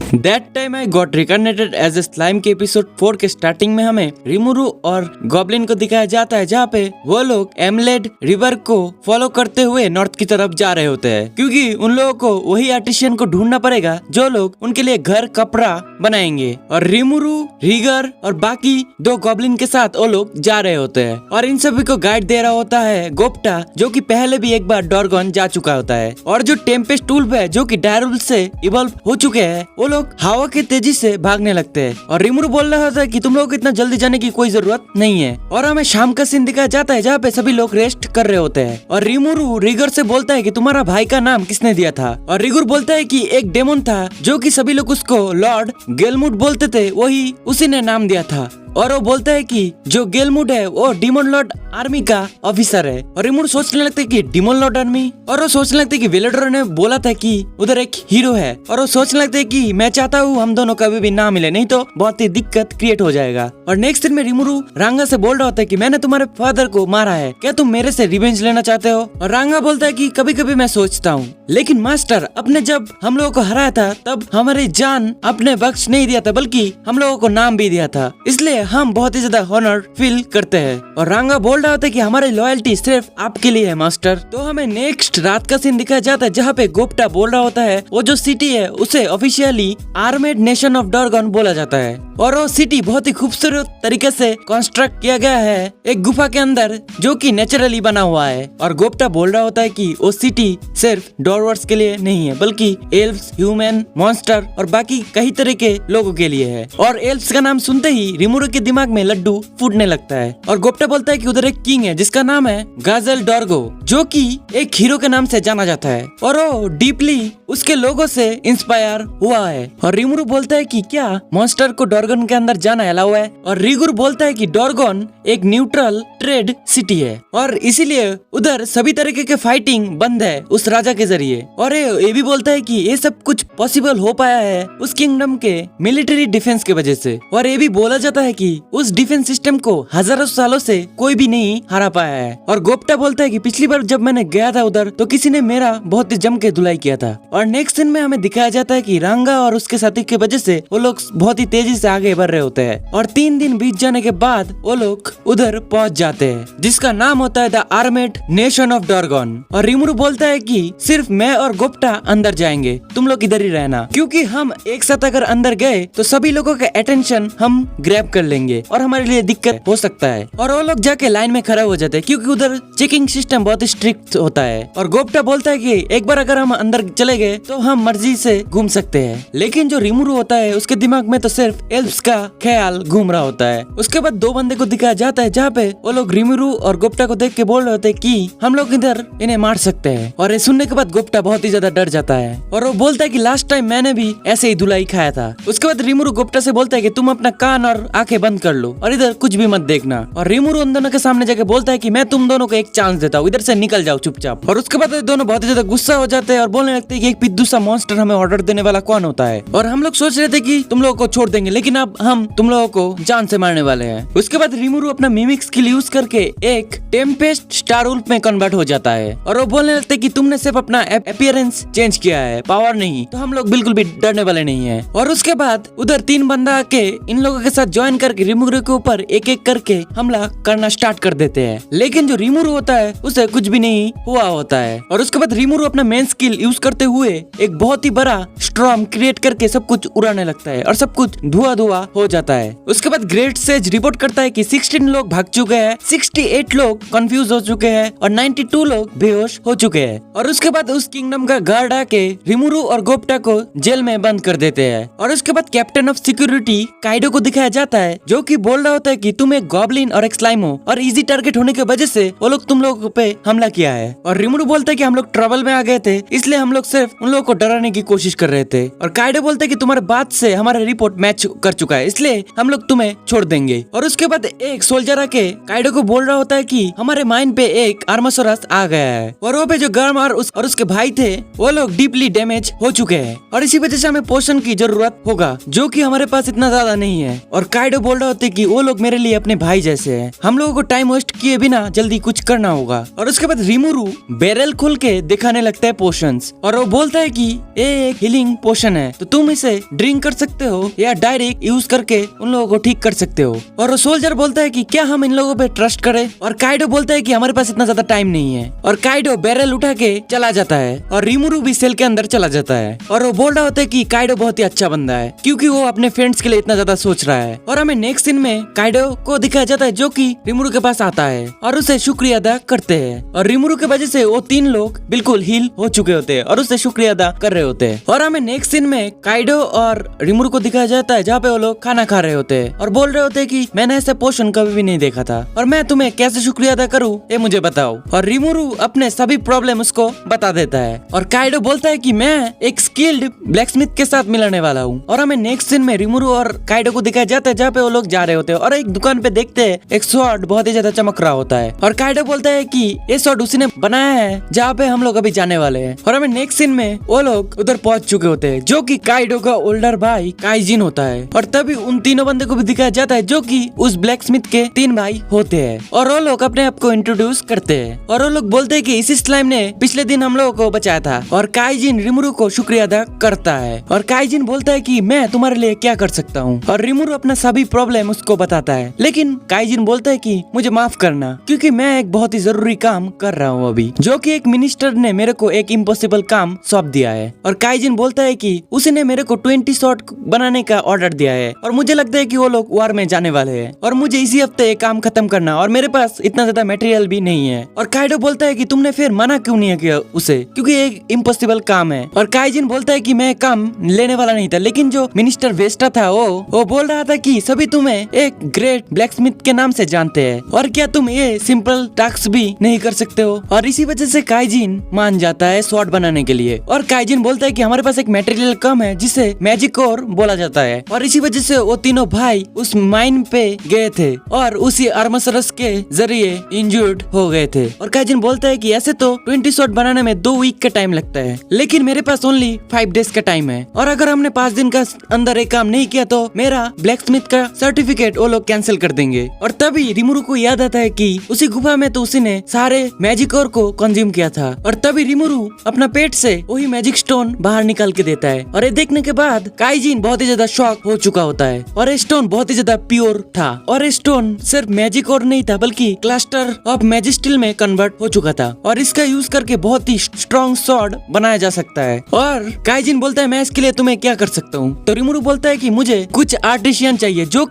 That time I got recognised as a slime के episode 4 के starting में हमें रिमुरु और गॉब्लिन को दिखाया जाता है, जहाँ पे वो लोग एमलेड रिवर को फॉलो करते हुए नॉर्थ की तरफ जा रहे होते हैं, क्योंकि उन लोगों को वही आर्टिशियन को ढूंढना पड़ेगा जो लोग उनके लिए घर कपड़ा बनाएंगे। और रिमुरु, रिगर और बाकी 2 गॉब्लिन के साथ वो लोग जा रहे होते हैं और इन सभी को गाइड दे रहा होता है गोप्टा, जो कि पहले भी एक बार डॉर्गन जा चुका होता है। और जो टेम्पेस्ट टूल्फ है जो कि डायरवुल से इवॉल्व हो चुके हैं, वो लोग हवा की तेजी से भागने लगते हैं। और रिमुरु बोल रहा होता है कि तुम लोगों को इतना जल्दी जाने की कोई जरूरत नहीं है। और हमें शाम का सीन दिखाया जाता है जहाँ पे सभी लोग रेस्ट कर रहे होते हैं। और रिमुरु रिगर से बोलता है कि तुम्हारा भाई का नाम किसने दिया था। और रिगर बोलता है कि एक डेमन था जो कि सभी लोग उसको लॉर्ड गेलमुड बोलते थे, वही उसी ने नाम दिया था। और वो बोलता है कि जो गेलमुड है वो डिमोन लॉर्ड आर्मी का ऑफिसर है। और रिमुरु सोचने लगता है कि डिमोन लॉर्ड आर्मी, और वो सोचने लगता है कि वेलेडर ने बोला था कि उधर एक हीरो है। और वो सोचने लगता है कि मैं चाहता हूँ हम दोनों कभी भी ना मिले, नहीं तो बहुत ही दिक्कत क्रिएट हो जाएगा। और नेक्स्ट दिन में रिमुरु रांगा से बोल रहा होता है कि मैंने तुम्हारे फादर को मारा है, क्या तुम मेरे से रिवेंज लेना चाहते हो। और रांगा बोलता है कि कभी कभी मैं सोचता हूँ, लेकिन मास्टर अपने जब हम लोगों को हराया था तब हमारी जान अपने बख्श नहीं दिया था, बल्कि हम लोगों को नाम भी दिया था, इसलिए हम बहुत ही ज्यादा ऑनर फील करते हैं। और रांगा बोल रहा होता है कि हमारी लॉयल्टी सिर्फ आपके लिए है मास्टर। तो हमें नेक्स्ट रात का सीन दिखाया जाता है जहाँ पे गोप्टा बोल रहा होता है वो जो सिटी है उसे ऑफिशियली आर्मेड नेशन ऑफ डॉर्गन बोला जाता है। और वो सिटी बहुत ही खूबसूरत तरीके से कंस्ट्रक्ट किया गया है एक गुफा के अंदर, जो कि नेचुरली बना हुआ है। और गोप्टा बोल रहा होता है कि वो सिटी सिर्फ डॉर्वर्स के लिए नहीं है, बल्कि एल्व्स, ह्यूमन, मॉन्स्टर और बाकी कई तरह के लोगों के लिए है। और एल्व्स का नाम सुनते ही रिमुरु के दिमाग में लड्डू फूटने लगता है। और गोप्टा बोलता है कि उधर एक किंग है जिसका नाम है गाजल डॉर्गो, जो कि एक हीरो के नाम से जाना जाता है और वो डीपली उसके लोगों से इंस्पायर हुआ है। और रिमुरु बोलता है कि क्या मॉन्स्टर को डॉर्गन के अंदर जाना अलाउ है। और रिगुर बोलता है कि डॉर्गन एक न्यूट्रल ट्रेड सिटी है और इसीलिए उधर सभी तरीके के फाइटिंग बंद है उस राजा के जरिए। और ये भी बोलता है कि ये सब कुछ पॉसिबल हो पाया है उस किंगडम के मिलिट्री डिफेंस के वजह से। और ये भी बोला जाता है कि उस डिफेंस सिस्टम को हजारों सालों से कोई भी नहीं हरा पाया है। और गोप्टा बोलता है कि पिछली बार जब मैंने गया था उधर तो किसी ने मेरा बहुत ही जम के धुलाई किया था। और नेक्स्ट सीन में हमें दिखाया जाता है कि रांगा और उसके साथी की वजह से वो लोग बहुत ही तेजी से आगे बढ़ रहे होते हैं। और 3 दिन बीत जाने के बाद वो लोग उधर पहुंच जाते हैं जिसका नाम होता है द आर्मेड नेशन ऑफ डॉर्गन। और रिमुरु बोलता है कि सिर्फ मैं और गोप्टा अंदर जाएंगे, तुम लोग इधर ही रहना, क्योंकि हम एक साथ अगर अंदर गए तो सभी लोगों का अटेंशन हम ग्रैब कर लेंगे और हमारे लिए दिक्कत हो सकता है। और वो लोग जाके लाइन में खड़े हो जाते हैं क्योंकि उधर चेकिंग सिस्टम बहुत स्ट्रिक्ट होता है। और गोप्टा बोलता है कि एक बार अगर हम अंदर चले गए तो हम मर्जी से घूम सकते हैं। लेकिन जो रिमुरु होता है उसके दिमाग में तो सिर्फ एल्व्स का ख्याल घूम रहा होता है। उसके बाद 2 बंदे को दिखाया जाता है जहाँ पे वो लोग रिमुरु और गोप्टा को देख के बोल रहे होते हैं कि हम लोग इधर इन्हें मार सकते हैं। और ये सुनने के बाद गोप्टा बहुत ही ज्यादा डर जाता है और वो बोलता है कि लास्ट टाइम मैंने भी ऐसे ही धुलाई खाया था। उसके बाद रिमुरु गोप्टा से बोलता है कि तुम अपना कान और आंखें बंद कर लो और इधर कुछ भी मत देखना। और रिमुरु उन दोनों के सामने जाके बोलता है कि मैं तुम दोनों को एक चांस देता हूँ, इधर से निकल जाओ चुपचाप। और उसके बाद दोनों बहुत ही ज्यादा गुस्सा हो जाते हैं और बोलने लगते हैं कि एक पिद्दू सा मॉन्स्टर हमें ऑर्डर देने वाला कौन होता है। और हम लोग सोच रहे थे कि तुम लोगों को छोड़ देंगे, लेकिन अब हम तुम लोगों को जान से मारने वाले हैं। उसके बाद रिमुरु अपना मिमिक स्किल यूज करके एक टेम्पेस्ट स्टार वुल्फ में कन्वर्ट हो जाता है और वो बोलने लगते हैं कि तुमने सिर्फ अपना अपीयरेंस चेंज किया है, पावर नहीं, तो हम लोग बिल्कुल भी डरने वाले नहीं है। और उसके बाद उधर 3 बंदा आके इन लोगों के साथ ज्वाइन करके रिमुरु के ऊपर एक एक करके हमला करना स्टार्ट कर देते हैं। लेकिन जो रिमुरु होता है उसे कुछ भी नहीं हुआ होता है। और उसके बाद रिमुरु अपना मेन स्किल यूज करते हुए एक बहुत ही बड़ा स्टॉर्म क्रिएट करके सब कुछ उड़ाने लगता है और सब कुछ धुआं धुआं हो जाता है। उसके बाद ग्रेट सेज रिपोर्ट करता है कि 16 लोग भाग चुके हैं, 68 लोग कंफ्यूज हो चुके हैं और 92 लोग बेहोश हो चुके हैं। और उसके बाद उस किंगडम का गार्ड आके रिमुरु और गोप्टा को जेल में बंद कर देते हैं। और उसके बाद कैप्टन ऑफ सिक्योरिटी काइडो को दिखाया जाता है जो कि बोल रहा होता है कि तुम एक गॉब्लिन और एक स्लाइम हो और इजी टारगेट होने की वजह से वो लोग तुम लोगों पे हमला किया है। और रिमुरु बोलता है कि हम लोग ट्रबल में आ गए थे, इसलिए हम लोग सिर्फ उन लोगों को डराने की कोशिश कर रहे थे। और काइडो बोलता है कि तुम्हारे बात से हमारा रिपोर्ट मैच कर चुका है, इसलिए हम लोग तुम्हें छोड़ देंगे। और उसके बाद एक सोल्जर आके काइडो को बोल रहा होता है कि हमारे माइंड पे एक आर्मासोरस आ गया है और वो पे जो गर्म और उसके भाई थे वो लोग डीपली डैमेज हो चुके हैं और इसी वजह से हमें पोषण की जरूरत होगा, जो कि हमारे पास इतना ज्यादा नहीं है। और काइडो बोल रहे होते कि वो लोग मेरे लिए अपने भाई जैसे हैं, हम लोगों को टाइम वेस्ट किए बिना जल्दी कुछ करना होगा। और उसके बाद रिमुरु बैरल खोल के दिखाने लगता है पोशंस, और वो बोलता है कि ये एक हीलिंग पोशन है, तो तुम इसे ड्रिंक कर सकते हो या डायरेक्ट यूज करके उन लोगों को ठीक कर सकते हो। और वो सोल्जर बोलता है कि क्या हम इन लोगों पे ट्रस्ट करें, और काइडो बोलता है कि हमारे पास इतना ज्यादा टाइम नहीं है। और काइडो बैरल उठा के चला जाता है और रिमुरु भी सेल के अंदर चला जाता है। और वो बोल रहा होता है कि काइडो बहुत ही अच्छा बंदा है क्योंकि वो अपने फ्रेंड्स के लिए इतना ज्यादा सोच रहा है। और हमें नेक्स्ट सीन में काइडो को दिखाया जाता है जो कि रिमुरु के पास आता है और उसे शुक्रिया अदा करते हैं। और रिमुरु के वजह से वो 3 लोग बिल्कुल हील हो चुके होते हैं और उसे शुक्रिया अदा कर रहे होते हैं। और हमें नेक्स्ट सीन में काइडो और रिमुरु को दिखाया जाता है जहाँ पे वो लोग खाना खा रहे होते हैं और बोल रहे होते हैं कि मैंने ऐसा पोषण कभी भी नहीं देखा था और मैं तुम्हें कैसे शुक्रिया अदा करूँ ये मुझे बताओ। और रिमुरु अपने सभी प्रॉब्लम उसको बता देता है और काइडो बोलता है कि मैं एक स्किल्ड ब्लैकस्मिथ के साथ मिलने वाला हूँ। और हमें नेक्स्ट सीन में रिमुरु और काइडो को दिखाया जाता है जहाँ पे वो लोग जा रहे होते हैं और एक दुकान पे देखते हैं एक स्वॉर्ड बहुत ही ज्यादा चमक रहा होता है और काइडो बोलता है कि ये स्वॉर्ड उसी ने बनाया है जहाँ पे हम लोग अभी जाने वाले हैं। और हमें नेक्स्ट सीन में वो लोग उधर पहुंच चुके होते हैं जो कि काइडो का ओल्डर भाई काइजिन होता है। और तभी उन तीनों बंदे को भी दिखाया जाता है जो कि उस ब्लैकस्मिथ के 3 भाई होते हैं और वो लोग अपने आप को इंट्रोड्यूस करते हैं और वो लोग बोलते हैं कि इसी स्लाइम ने पिछले दिन हम लोगों को बचाया था। और काइजिन रिमुरु को शुक्रिया अदा करता है और काइजिन बोलता है कि मैं तुम्हारे लिए क्या कर सकता हूँ। और रिमुरु अपना सभी प्रॉब्लम उसको बताता है लेकिन काइजिन बोलता है कि मुझे माफ करना क्योंकि मैं एक बहुत ही जरूरी काम कर रहा हूँ अभी, जो कि एक मिनिस्टर ने मेरे को एक इम्पॉसिबल काम सौंप दिया है। और काइजिन बोलता है कि उसने मेरे को 20 शॉट बनाने का ऑर्डर दिया है और मुझे लगता है कि वो लोग वार में जाने वाले हैं और मुझे इसी हफ्ते ये काम खत्म करना और मेरे पास इतना ज्यादा मटेरियल भी नहीं है। और काइडो बोलता है कि तुमने फिर मना क्यों नहीं किया उसे क्योंकि एक इम्पॉसिबल काम है। और काइजिन बोलता है कि मैं काम लेने वाला नहीं था लेकिन जो मिनिस्टर वेस्टा था वो बोल रहा था कि सभी तुम्हें एक ग्रेट ब्लैकस्मिथ के नाम से जानते हैं और क्या तुम ये सिंपल टास्क भी नहीं कर सकते हो। और इसी वजह से काइजिन मान जाता है स्वॉर्ड बनाने के लिए। और काइजिन बोलता है कि हमारे पास एक मटेरियल कम है जिसे मैजिक और बोला जाता है और इसी वजह से वो तीनों भाई उस माइन पे गए थे और उसी आर्मसरस के जरिए इंजर्ड हो गए थे। और काइजिन बोलता है कि ऐसे तो 20 शॉट बनाने में 2 वीक का टाइम लगता है लेकिन मेरे पास ओनली 5 डेज का टाइम है और अगर हमने 5 दिन का अंदर एक काम नहीं किया तो मेरा ब्लैकस्मिथ का सर्टिफिकेट वो लोग कैंसिल कर देंगे। और तभी रिमुरु को याद आता है कि उसी गुफा में तो उसी ने सारे मैजिक और को कंज्यूम किया था। और तभी रिमुरु अपना पेट से वही मैजिक स्टोन बाहर निकाल के देता है और ये देखने के बाद काइजिन बहुत ही ज्यादा शॉक हो चुका होता है और ये स्टोन बहुत ही ज्यादा प्योर था और ये स्टोन सिर्फ मैजिक और नहीं था बल्कि क्लस्टर ऑफ मैजिस्टिल में कन्वर्ट हो चुका था और इसका यूज करके बहुत ही स्ट्रॉन्ग स्वॉर्ड बनाया जा सकता है। और काइजिन बोलता है मैं इसके लिए तुम्हें क्या कर सकता हूँ। तो रिमुरु बोलता है कि मुझे कुछ आर्टिशियन चाहिए जो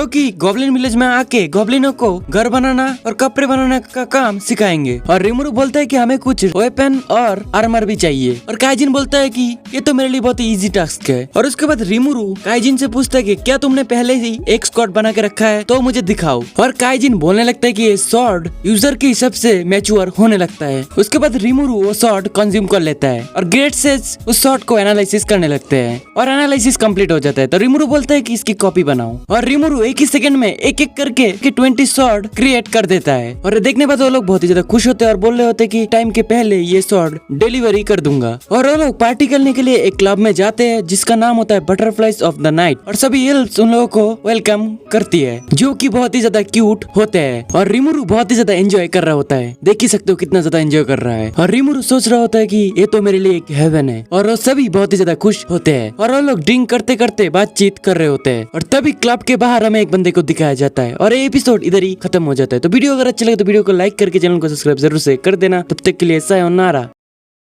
कि गॉब्लिन विलेज में आके गॉब्लिनों को घर बनाना और कपड़े बनाने का काम सिखाएंगे। और रिमुरु बोलता है कि हमें कुछ वेपन और आर्मर भी चाहिए और काइजिन बोलता है कि ये तो मेरे लिए बहुत ही इजी टास्क है। और उसके बाद रिमुरु काइजिन से पूछता है कि क्या तुमने पहले ही एक स्क्वाड बना के रखा है तो मुझे दिखाओ। और काइजिन बोलने लगता है कि ये स्वॉर्ड यूजर के हिसाब से मैच्योर होने लगता है। उसके बाद रिमुरु वो स्वॉर्ड कंज्यूम कर लेता है और ग्रेट सेज उस स्वॉर्ड को एनालिसिस करने लगते हैं और एनालिसिस कंप्लीट हो जाता है। तो रिमुरु बोलता है कि इसकी कॉपी बनाओ और रिमुरु एक ही सेकंड में एक एक करके 20 स्वॉर्ड क्रिएट कर देता है। और देखने बाद वो लोग बहुत ही ज्यादा खुश होते हैं और बोल रहे होते हैं कि टाइम के पहले ये स्वॉर्ड डिलीवरी कर दूंगा। और वो लोग पार्टी करने के लिए एक क्लब में जाते हैं जिसका नाम होता है बटरफ्लाइज ऑफ द नाइट और सभी एल्फ्स उन लोगों को वेलकम करती है जो कि बहुत ही ज्यादा क्यूट होते हैं। और रिमुरु बहुत ही ज्यादा एंजॉय कर रहा होता है, देख ही सकते हो कितना ज्यादा एंजॉय कर रहा है। और रिमुरु सोच रहा होता है कि ये तो मेरे लिए एक हेवन है और वो सभी बहुत ही ज्यादा खुश होते हैं और वो लोग ड्रिंक करते करते बातचीत कर रहे होते हैं। और तभी क्लब के बाहर हमें एक बंदे को दिखाया जाता है और ये एपिसोड इधर ही खत्म हो जाता है। तो वीडियो अगर अच्छा लगे तो वीडियो को लाइक करके चैनल को सब्सक्राइब जरूर से कर देना। तब तक के लिए सायोनारा।